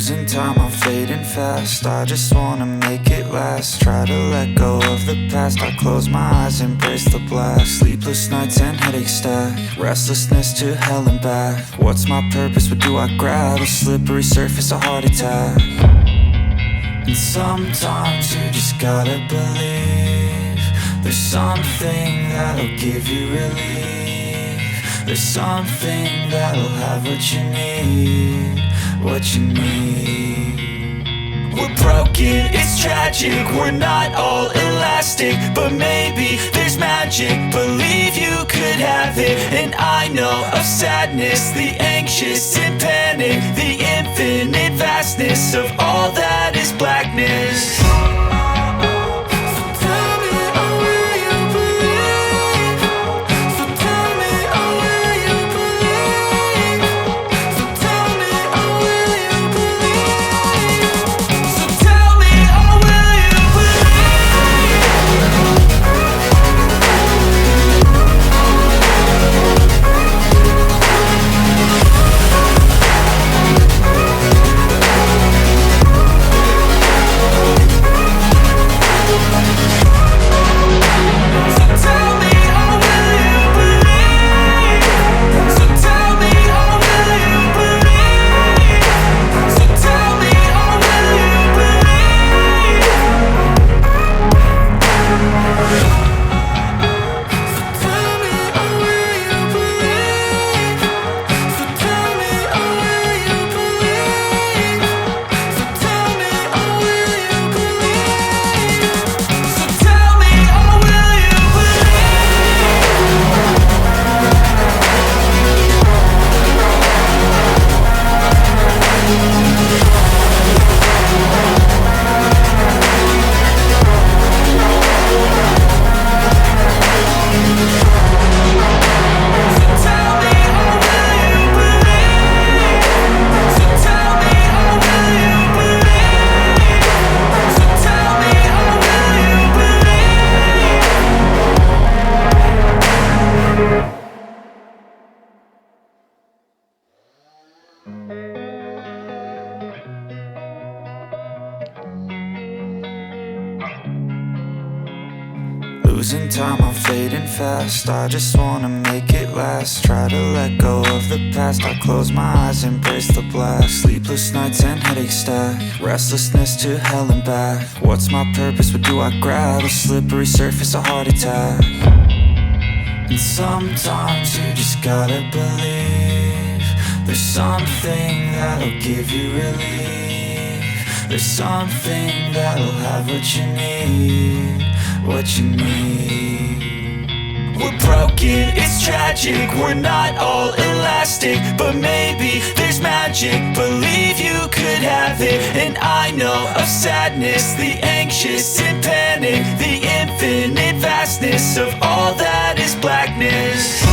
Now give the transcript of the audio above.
Losing time, I'm fading fast. I just wanna make it last. Try to let go of the past. I close my eyes, embrace the blast. Sleepless nights and headaches stack. Restlessness to hell and back. What's my purpose? What do I grab? A slippery surface, a heart attack. And sometimes you just gotta believe there's something that'll give you relief. There's something that'll have what you need, what you need. We're broken, it's tragic, we're not all elastic, but maybe there's magic. Believe you could have it. And I know of sadness, the anxious and panic, the infinite vastness of all that is blackness. Losing time, I'm fading fast. I just wanna make it last. Try to let go of the past. I close my eyes, embrace the blast. Sleepless nights and headaches stack. Restlessness to hell and back. What's my purpose? What do I grab? A slippery surface, a heart attack. And sometimes you just gotta believe there's something that'll give you relief. There's something that'll have what you need, what you need. We're broken, it's tragic, we're not all elastic, but maybe there's magic. Believe you could have it. And I know of sadness, the anxious and panic, the infinite vastness of all that is blackness.